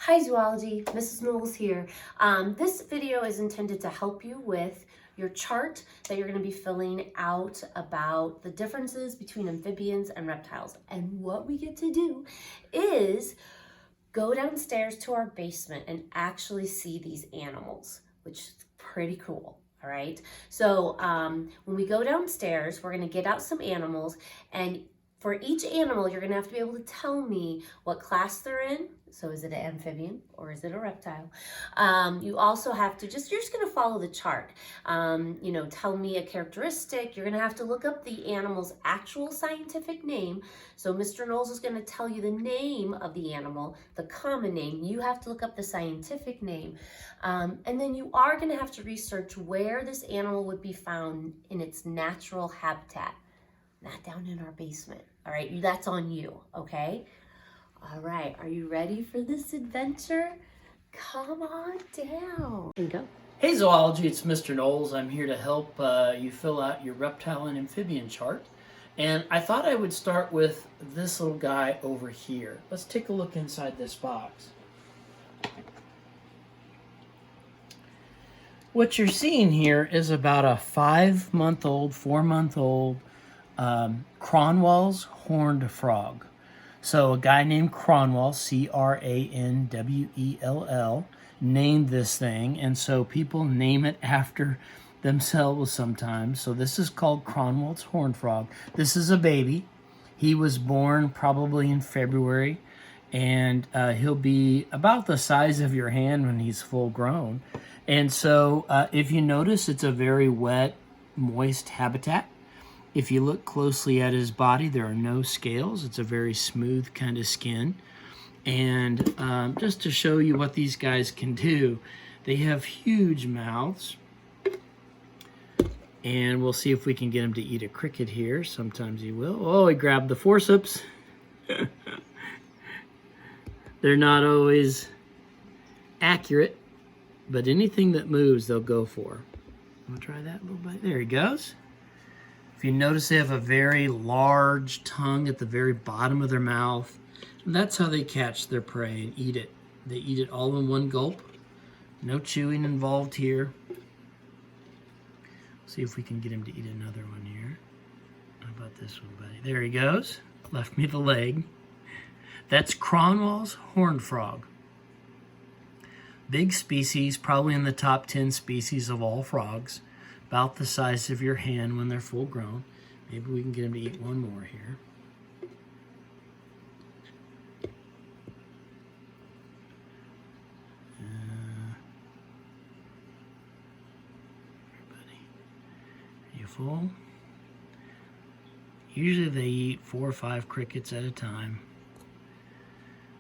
Hi Zoology, Mrs. Knowles here. This video is intended to help you with your chart that you're going to be filling out about the differences between amphibians and reptiles. And what we get to do is go downstairs to our basement and actually see these animals, which is pretty cool. All right. So when we go downstairs, we're going to get out some animals, and for each animal, you're going to have to be able to tell me what class they're in. So is it an amphibian or is it a reptile? You also have to you're just going to follow the chart. Tell me a characteristic. You're going to have to look up the animal's actual scientific name. So Mr. Knowles is going to tell you the name of the animal, the common name. You have to look up the scientific name. And then you are going to have to research where this animal would be found in its natural habitat. Not down in our basement. All right, that's on you, okay? All right, are you ready for this adventure? Come on down and go. Hey Zoology, it's Mr. Knowles. I'm here to help you fill out your reptile and amphibian chart. And I thought I would start with this little guy over here. Let's take a look inside this box. What you're seeing here is about a 4-month-old Cronwall's horned frog. So a guy named Cronwall, C-R-A-N-W-E-L-L, named this thing, and so people name it after themselves sometimes. So this is called Cronwall's horned frog. This is a baby. He was born probably in February, and he'll be about the size of your hand when he's full grown. And so if you notice, it's a very wet, moist habitat. If you look closely at his body, there are no scales. It's a very smooth kind of skin. And just to show you what these guys can do, they have huge mouths. And we'll see if we can get him to eat a cricket here. Sometimes he will. Oh, he grabbed the forceps. They're not always accurate, but anything that moves, they'll go for. I'll try that a little bit. There he goes. If you notice, they have a very large tongue at the very bottom of their mouth. And that's how they catch their prey and eat it. They eat it all in one gulp. No chewing involved here. See if we can get him to eat another one here. How about this one, buddy? There he goes. Left me the leg. That's Cronwall's horned frog. Big species, probably in the top 10 species of all frogs. About the size of your hand when they're full grown. Maybe we can get him to eat one more here. Everybody, are you full? Usually they eat 4 or 5 crickets at a time.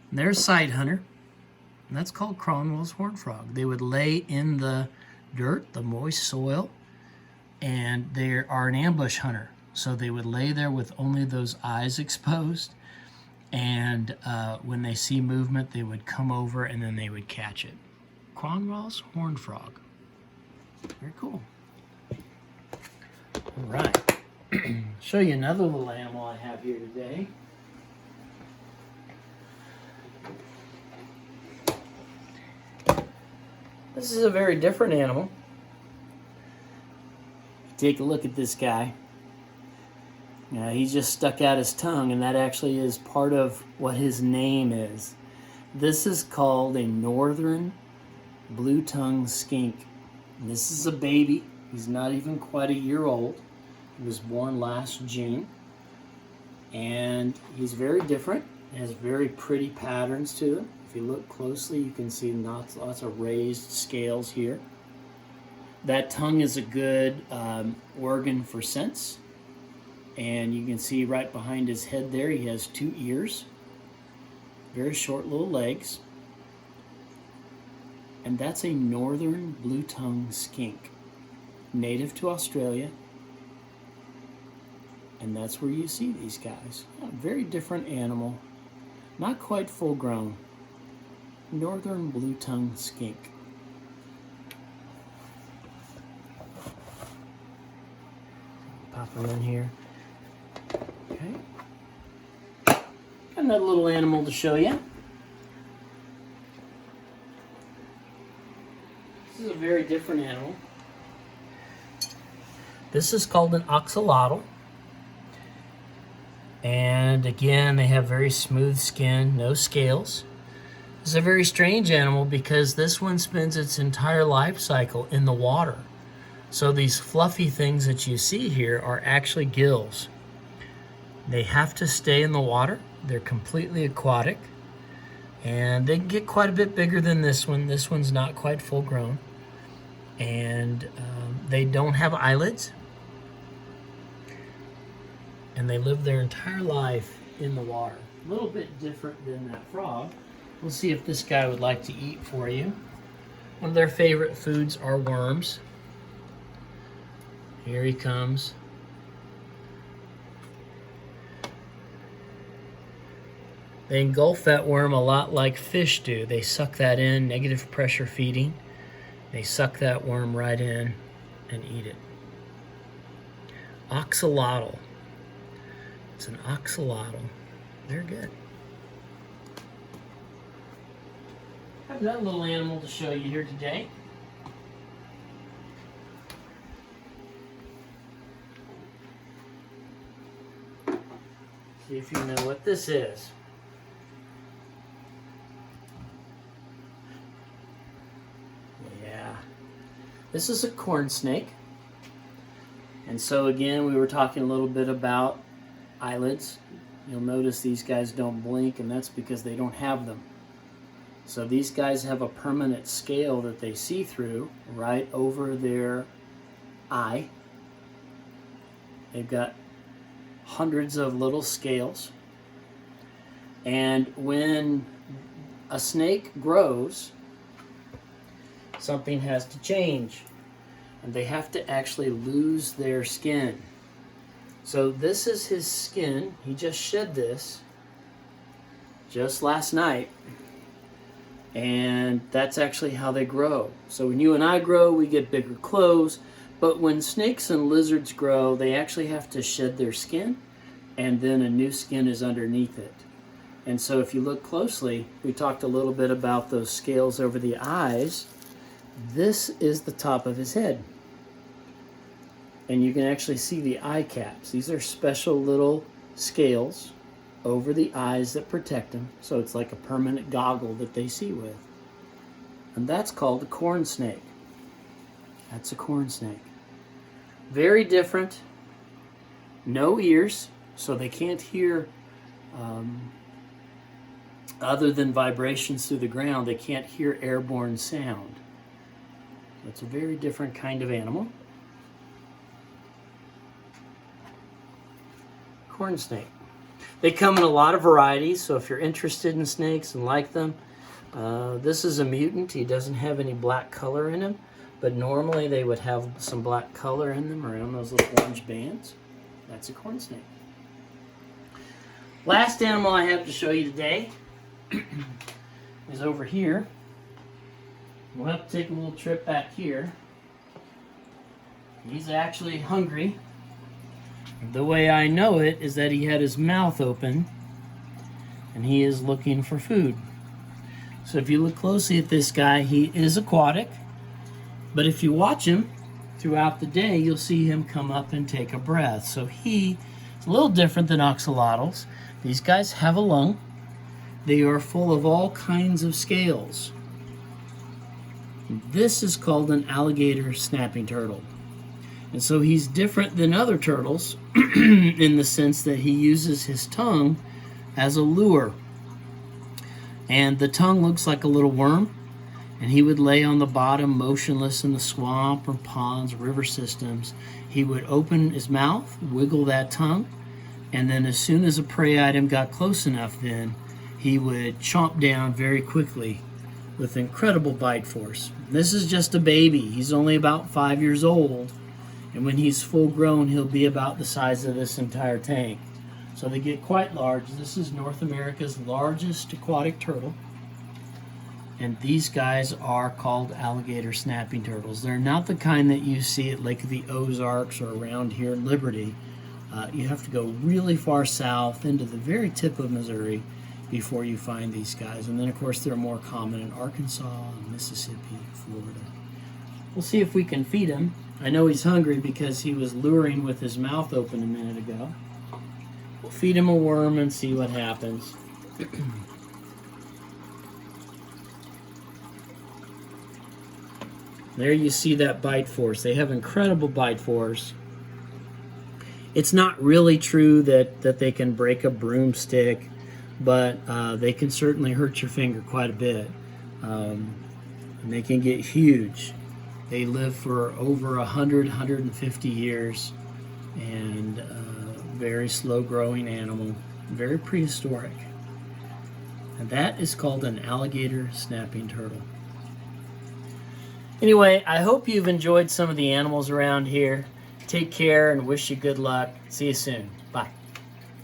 And they're a side hunter. And that's called Cronwall's horned frog. They would lay in the dirt, the moist soil, and they are an ambush hunter. So they would lay there with only those eyes exposed, and when they see movement, they would come over and then they would catch it. Cronwall's horned frog. Very cool. All right. Show you another little animal I have here today. This is a very different animal. Take a look at this guy. He just stuck out his tongue, and that actually is part of what his name is. This is called a northern blue-tongued skink. And this is a baby. He's not even quite a year old. He was born last June. And he's very different. He has very pretty patterns to him. If you look closely, you can see lots of raised scales here. That tongue is a good organ for sense. And you can see right behind his head there, he has 2 ears. Very short little legs. And that's a northern blue-tongued skink. Native to Australia. And that's where you see these guys. A very different animal. Not quite full grown. Northern blue-tongued skink. Pop them in here. Okay. Got another little animal to show you. This is a very different animal. This is called an axolotl. And again, they have very smooth skin, no scales. This is a very strange animal because this one spends its entire life cycle in the water. So these fluffy things that you see here are actually gills. They have to stay in the water. They're completely aquatic. And they can get quite a bit bigger than this one. This one's not quite full grown. And they don't have eyelids. And they live their entire life in the water. A little bit different than that frog. We'll see if this guy would like to eat for you. One of their favorite foods are worms. Here he comes. They engulf that worm a lot like fish do. They suck that in, negative pressure feeding. They suck that worm right in and eat it. Axolotl. It's an axolotl. They're good. I've got a little animal to show you here today. See if you know what this is. Yeah. This is a corn snake. And so again, we were talking a little bit about eyelids. You'll notice these guys don't blink, and that's because they don't have them. So these guys have a permanent scale that they see through right over their eye. They've got hundreds of little scales. And when a snake grows, something has to change. And they have to actually lose their skin. So this is his skin. He just shed this just last night. And that's actually how they grow. So when you and I grow, we get bigger clothes. But when snakes and lizards grow, they actually have to shed their skin, and then a new skin is underneath it. And so if you look closely, we talked a little bit about those scales over the eyes. This is the top of his head. And you can actually see the eye caps. These are special little scales over the eyes that protect them. So it's like a permanent goggle that they see with. And that's called a corn snake. That's a corn snake. Very different. No ears, so they can't hear other than vibrations through the ground. They can't hear airborne sound. It's a very different kind of animal. Corn snake. They come in a lot of varieties, so if you're interested in snakes and like them, this is a mutant. He doesn't have any black color in him, but normally they would have some black color in them around those little orange bands. That's a corn snake. Last animal I have to show you today is over here. We'll have to take a little trip back here. He's actually hungry. The way I know it is that he had his mouth open and he is looking for food. So if you look closely at this guy, he is aquatic. But if you watch him throughout the day, you'll see him come up and take a breath. So he is a little different than axolotls. These guys have a lung. They are full of all kinds of scales. This is called an alligator snapping turtle. And so he's different than other turtles in the sense that he uses his tongue as a lure. And the tongue looks like a little worm, and he would lay on the bottom motionless in the swamp or ponds, river systems. He would open his mouth, wiggle that tongue, and then as soon as a prey item got close enough, then he would chomp down very quickly with incredible bite force. This is just a baby. He's only about 5 years old. And when he's full grown, he'll be about the size of this entire tank. So they get quite large. This is North America's largest aquatic turtle. And these guys are called alligator snapping turtles. They're not the kind that you see at Lake of the Ozarks or around here in Liberty. You have to go really far south into the very tip of Missouri before you find these guys. And then, of course, they're more common in Arkansas, Mississippi, Florida. We'll see if we can feed him. I know he's hungry because he was luring with his mouth open a minute ago. We'll feed him a worm and see what happens. There you see that bite force. They have incredible bite force. It's not really true that they can break a broomstick, but they can certainly hurt your finger quite a bit. And they can get huge. They live for over 100, 150 years, and very slow growing animal, very prehistoric. And that is called an alligator snapping turtle. Anyway, I hope you've enjoyed some of the animals around here. Take care and wish you good luck. See you soon. Bye.